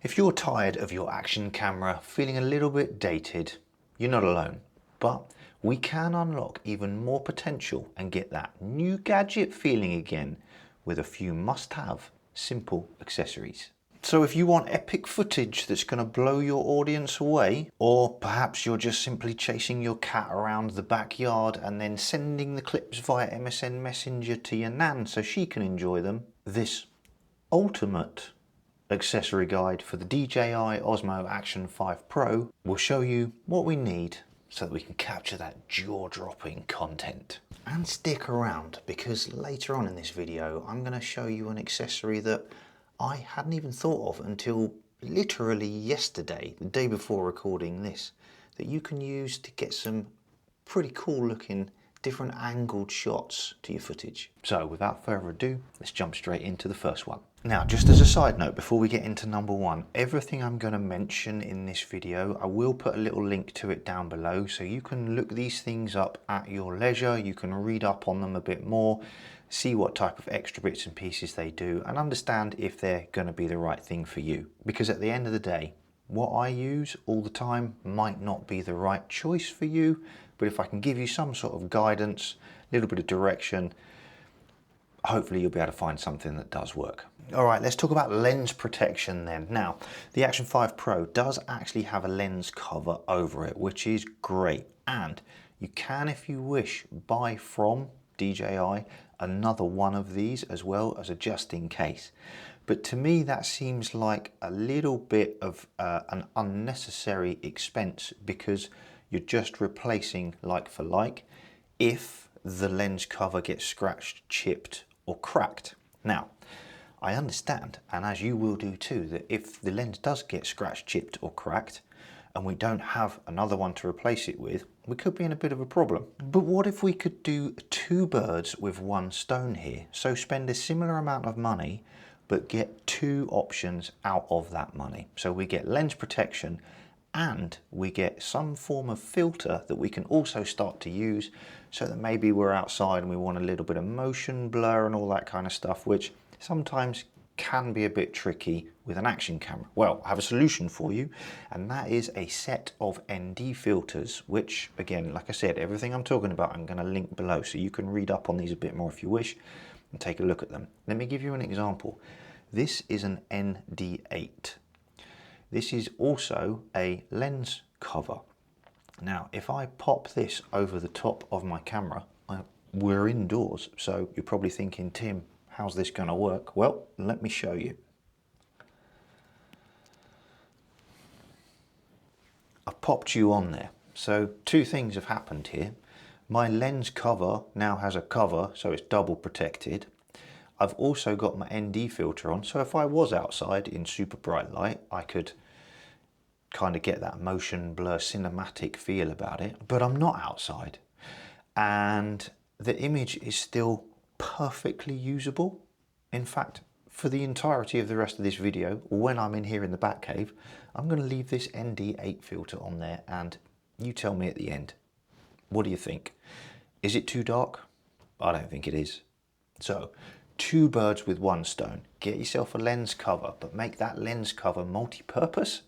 If you're tired of your Action camera feeling a little bit dated, you're not alone. But we can unlock even more potential and get that new gadget feeling again with a few must-have simple accessories. So if you want epic footage that's going to blow your audience away, or perhaps you're just simply chasing your cat around the backyard and then sending the clips via MSN Messenger to your nan so she can enjoy them, this ultimate accessory guide for the DJI Osmo Action 5 Pro will show you what we need so that we can capture that jaw-dropping content. And stick around, because later on in this video I'm going to show you an accessory that I hadn't even thought of until literally yesterday, the day before recording this, that you can use to get some pretty cool looking different angled shots to your footage. So without further ado, let's jump straight into the first one. Now, just as a side note, before we get into number one, everything I'm going to mention in this video, I will put a little link to it down below, so you can look these things up at your leisure. You can read up on them a bit more, see what type of extra bits and pieces they do, and understand if they're going to be the right thing for you. Because at the end of the day, what I use all the time might not be the right choice for you, but if I can give you some sort of guidance, a little bit of direction, hopefully you'll be able to find something that does work. All right, let's talk about lens protection then. Now, the Action 5 Pro does actually have a lens cover over it, which is great. And you can, if you wish, buy from DJI another one of these as well as a just in case. But to me, that seems like a little bit of an unnecessary expense, because you're just replacing like for like if the lens cover gets scratched, chipped or cracked. Now, I understand, and as you will do too, that if the lens does get scratched, chipped or cracked and we don't have another one to replace it with, we could be in a bit of a problem. But what if we could do two birds with one stone here? So spend a similar amount of money but get two options out of that money. So we get lens protection and we get some form of filter that we can also start to use, so that maybe we're outside and we want a little bit of motion blur and all that kind of stuff, which sometimes can be a bit tricky with an Action camera. Well, I have a solution for you, and that is a set of ND filters, which again, like I said, everything I'm talking about I'm going to link below, so you can read up on these a bit more if you wish and take a look at them. Let me give you an example. This is an ND8. This is also a lens cover. Now, if I pop this over the top of my camera, we're indoors, so you're probably thinking, Tim, how's this going to work? Well, let me show you. I've popped you on there. So two things have happened here. My lens cover now has a cover, so it's double protected. I've also got my ND filter on, so if I was outside in super bright light, I could kind of get that motion blur cinematic feel about it, but I'm not outside. And the image is still perfectly usable. In fact, for the entirety of the rest of this video, when I'm in here in the Batcave, I'm going to leave this ND8 filter on there, and you tell me at the end, what do you think? Is it too dark? I don't think it is. So, two birds with one stone. Get yourself a lens cover, but make that lens cover multi-purpose,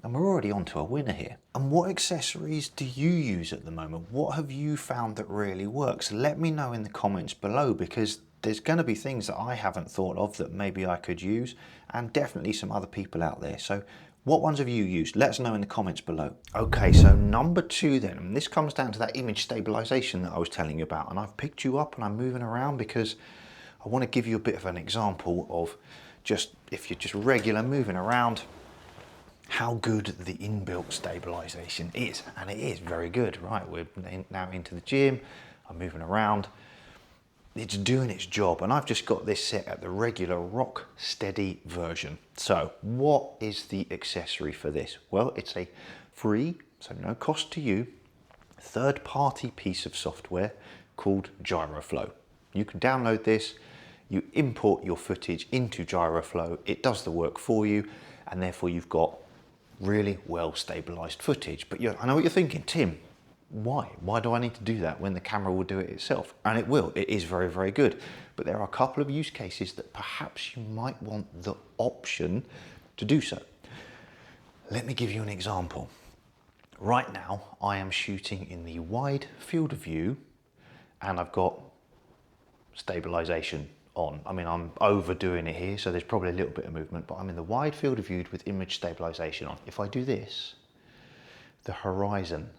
and we're already on to a winner here. And what accessories do you use at the moment? What have you found that really works? Let me know in the comments below, because there's going to be things that I haven't thought of that maybe I could use, and definitely some other people out there. So what ones have you used? Let us know in the comments below. Okay, so number two then, and this comes down to that image stabilization that I was telling you about, and I've picked you up and I'm moving around because I want to give you a bit of an example of just, if you're just regular moving around, how good the inbuilt stabilization is. And it is very good, right? We're now into the gym, I'm moving around, it's doing its job. And I've just got this set at the regular rock steady version. So what is the accessory for this? Well, it's a free, so no cost to you, third-party piece of software called GyroFlow. You can download this, you import your footage into GyroFlow, it does the work for you, and therefore you've got really well stabilized footage. But I know what you're thinking, Tim, why? Why do I need to do that when the camera will do it itself? And it will, it is very, very good. But there are a couple of use cases that perhaps you might want the option to do so. Let me give you an example. Right now, I am shooting in the wide field of view and I've got stabilisation on. I mean, I'm overdoing it here, so there's probably a little bit of movement, but I'm in the wide field of view with image stabilisation on. If I do this, the horizon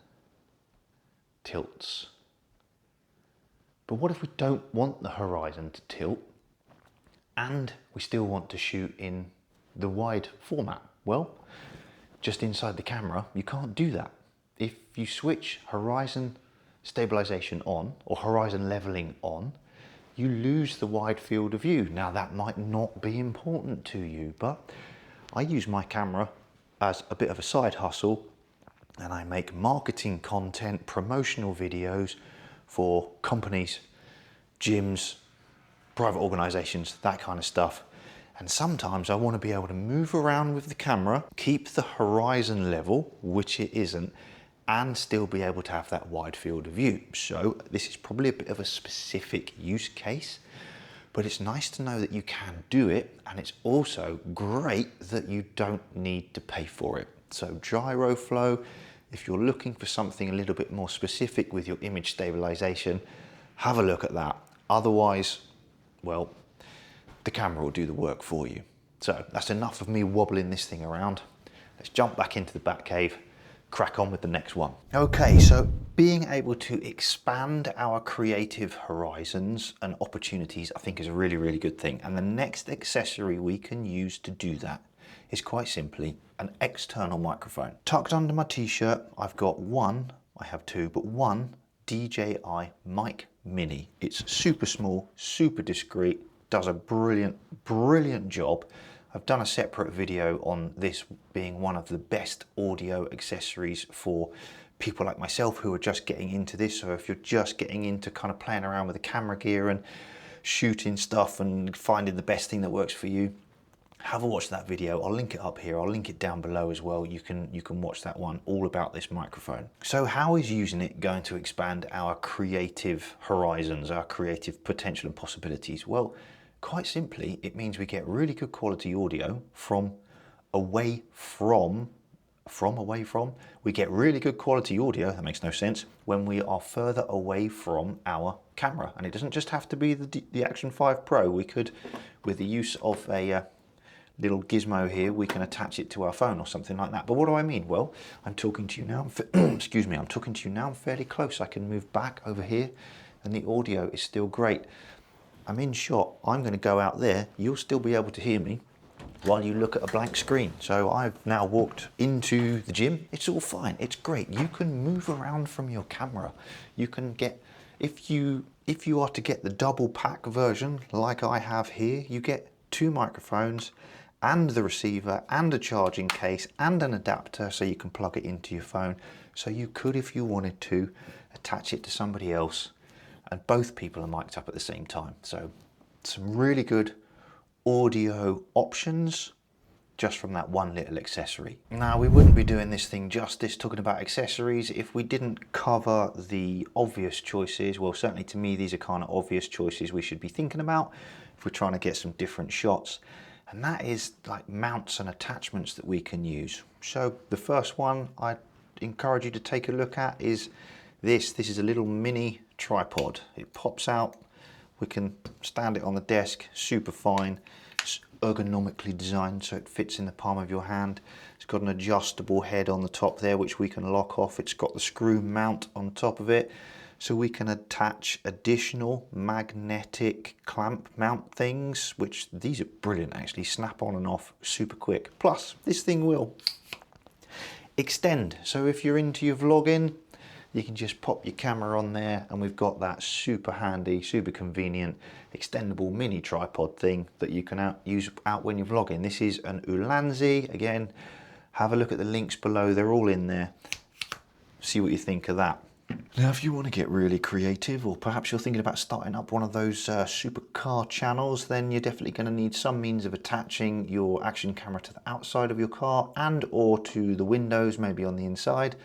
tilts. But what if we don't want the horizon to tilt and we still want to shoot in the wide format? Well, just inside the camera, you can't do that. If you switch horizon stabilisation on or horizon leveling on, you lose the wide field of view. Now that might not be important to you, but I use my camera as a bit of a side hustle and I make marketing content, promotional videos for companies, gyms, private organisations, that kind of stuff. And sometimes I want to be able to move around with the camera, keep the horizon level, which it isn't, and still be able to have that wide field of view. So this is probably a bit of a specific use case, but it's nice to know that you can do it, and it's also great that you don't need to pay for it. So gyro flow, if you're looking for something a little bit more specific with your image stabilization, have a look at that. Otherwise, well, the camera will do the work for you. So that's enough of me wobbling this thing around. Let's jump back into the Batcave, crack on with the next one. Okay, so being able to expand our creative horizons and opportunities, I think is a really, really good thing. And the next accessory we can use to do that is quite simply an external microphone. Tucked under my t-shirt, I've got I have two, but one DJI Mic Mini. It's super small, super discreet, does a brilliant, brilliant job. I've done a separate video on this being one of the best audio accessories for people like myself who are just getting into this. So if you're just getting into kind of playing around with the camera gear and shooting stuff and finding the best thing that works for you, have a watch that video. I'll link it up here. I'll link it down below as well. You can watch that one all about this microphone. So how is using it going to expand our creative horizons, our creative potential and possibilities? Well, quite simply, it means we get really good quality audio away from. We get really good quality audio, that makes no sense, when we are further away from our camera. And it doesn't just have to be the Action 5 Pro. We could, with the use of a little gizmo here, we can attach it to our phone or something like that. But what do I mean? Well, I'm talking to you now, excuse me, I'm talking to you now, I'm fairly close. I can move back over here and the audio is still great. I'm in shot, I'm going to go out there, you'll still be able to hear me while you look at a blank screen. So I've now walked into the gym, it's all fine, it's great. You can move around from your camera. You can get, if you are to get the double pack version like I have here, you get two microphones and the receiver and a charging case and an adapter so you can plug it into your phone. So you could, if you wanted to, attach it to somebody else and both people are mic'd up at the same time. So some really good audio options just from that one little accessory. Now, we wouldn't be doing this thing justice talking about accessories if we didn't cover the obvious choices. Well, certainly to me, these are kind of obvious choices we should be thinking about if we're trying to get some different shots. And that is like mounts and attachments that we can use. So the first one I'd encourage you to take a look at is this. This is a little mini tripod. It pops out. We can stand it on the desk, super fine. It's ergonomically designed so it fits in the palm of your hand. It's got an adjustable head on the top there which we can lock off. It's got the screw mount on top of it, so we can attach additional magnetic clamp mount things, which these are brilliant actually, snap on and off super quick. Plus this thing will extend, so if you're into your vlogging, you can just pop your camera on there and we've got that super handy, super convenient, extendable mini tripod thing that you can use when you're vlogging. This is an Ulanzi. Again, have a look at the links below, they're all in there. See what you think of that. Now, if you want to get really creative, or perhaps you're thinking about starting up one of those supercar channels, then you're definitely going to need some means of attaching your action camera to the outside of your car and or to the windows, maybe on the inside,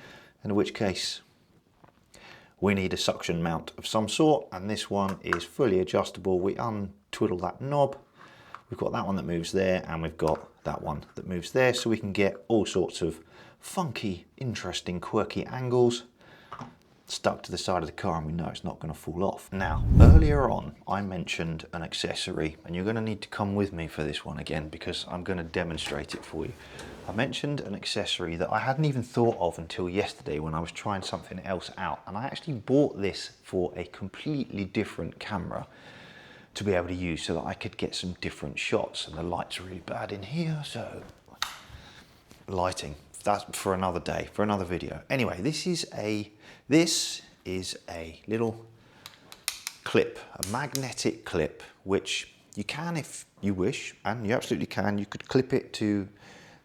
in which case we need a suction mount of some sort, and this one is fully adjustable. We untwiddle that knob, We've got that one that moves there, and we've got that one that moves there, so we can get all sorts of funky, interesting, quirky angles stuck to the side of the car, and we know it's not going to fall off. Now, earlier on, I mentioned an accessory, and you're going to need to come with me for this one again, because I'm going to demonstrate it for you. I mentioned an accessory that I hadn't even thought of until yesterday when I was trying something else out, and I actually bought this for a completely different camera to be able to use so that I could get some different shots. And the light's really bad in here, so lighting, that's for another day, for another video. Anyway, this is a little clip, a magnetic clip, which you can, if you wish, and you absolutely can, you could clip it to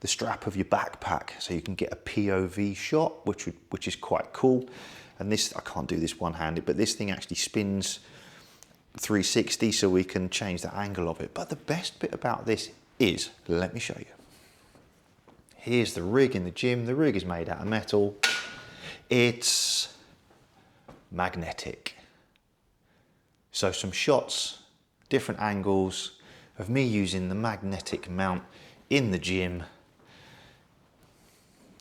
the strap of your backpack so you can get a POV shot, which is quite cool. And this, I can't do this one-handed, but this thing actually spins 360, so we can change the angle of it. But the best bit about this is, let me show you. Here's the rig in the gym. The rig is made out of metal. It's magnetic. So some shots, different angles of me using the magnetic mount in the gym,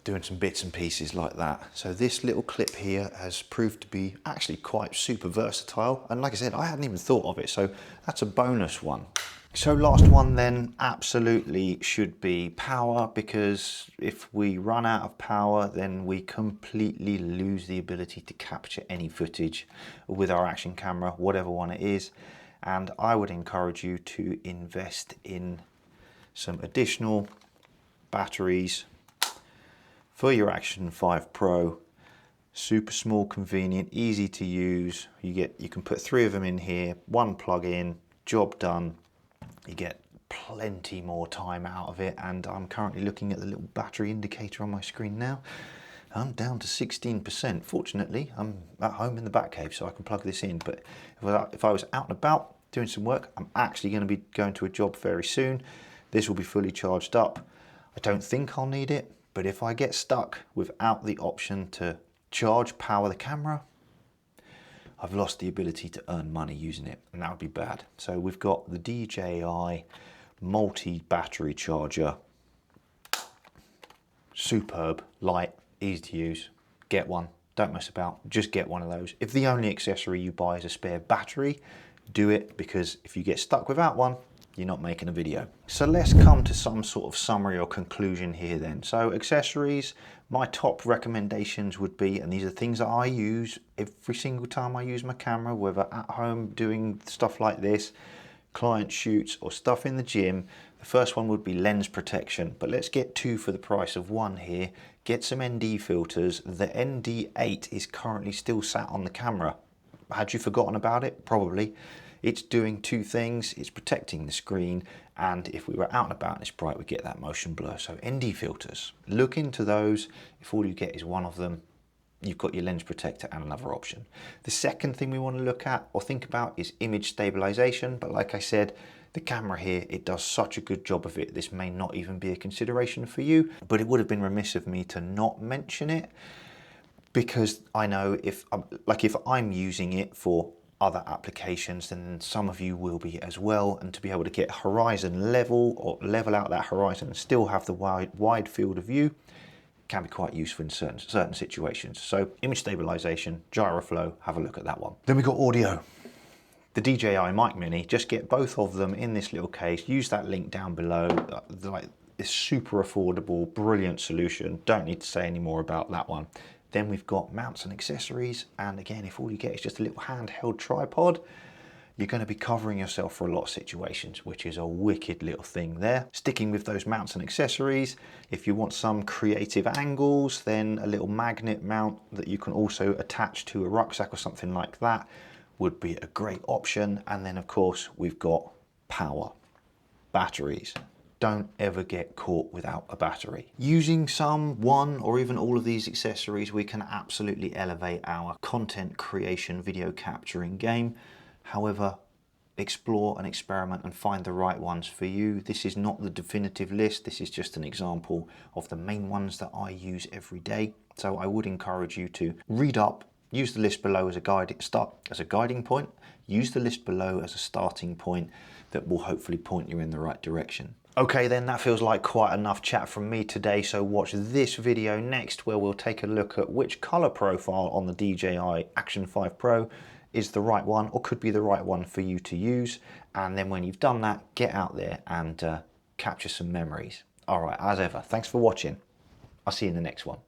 doing some bits and pieces like that. So this little clip here has proved to be actually quite super versatile. And like I said, I hadn't even thought of it, so that's a bonus one. So last one then absolutely should be power, because if we run out of power, then we completely lose the ability to capture any footage with our action camera, whatever one it is. And I would encourage you to invest in some additional batteries for your Action 5 Pro. Super small, convenient, easy to use. You can put 3 of them in here, one plug in, job done. You get plenty more time out of it, and I'm currently looking at the little battery indicator on my screen now. I'm down to 16%. Fortunately, I'm at home in the Batcave, so I can plug this in. But if I was out and about doing some work, I'm actually going to be going to a job very soon. This will be fully charged up. I don't think I'll need it, but if I get stuck without the option to charge, power the camera, I've lost the ability to earn money using it, and that would be bad. So we've got the DJI multi-battery charger. Superb, light, easy to use. Get one, don't mess about, just get one of those. If the only accessory you buy is a spare battery, do it, because if you get stuck without one, you're not making a video. So let's come to some sort of summary or conclusion here then. So accessories, my top recommendations would be, and these are things that I use every single time I use my camera, whether at home doing stuff like this, client shoots, or stuff in the gym. The first one would be lens protection, but let's get 2 for the price of 1 here. Get some ND filters. The ND8 is currently still sat on the camera. Had you forgotten about it? Probably. It's doing 2 things. It's protecting the screen, and if we were out and about and it's bright, we get that motion blur. So ND filters, look into those. If all you get is one of them, you've got your lens protector and another option. The second thing we want to look at or think about is image stabilization. But like I said, the camera here, it does such a good job of it. This may not even be a consideration for you, but it would have been remiss of me to not mention it, because I know if I'm using it for other applications, then some of you will be as well. And to be able to get horizon level, or level out that horizon and still have the wide field of view, can be quite useful in certain situations. So image stabilization, gyroflow, have a look at that one. Then we got audio. The DJI Mic Mini, just get both of them in this little case. Use that link down below. Like, it's super affordable, brilliant solution. Don't need to say any more about that one. Then we've got mounts and accessories, and again, if all you get is just a little handheld tripod, you're going to be covering yourself for a lot of situations, which is a wicked little thing there. Sticking with those mounts and accessories, if you want some creative angles, then a little magnet mount that you can also attach to a rucksack or something like that would be a great option. And then of course, we've got power, batteries. Don't ever get caught without a battery. Using one or even all of these accessories, we can absolutely elevate our content creation, video capturing game. However, explore and experiment and find the right ones for you. This is not the definitive list. This is just an example of the main ones that I use every day. So I would encourage you to read up use the list below as a guiding point. Use the list below as a starting point that will hopefully point you in the right direction. Okay then, that feels like quite enough chat from me today, so watch this video next where we'll take a look at which color profile on the DJI Action 5 Pro is the right one or could be the right one for you to use. And then when you've done that, get out there and capture some memories. All right, as ever, thanks for watching. I'll see you in the next one.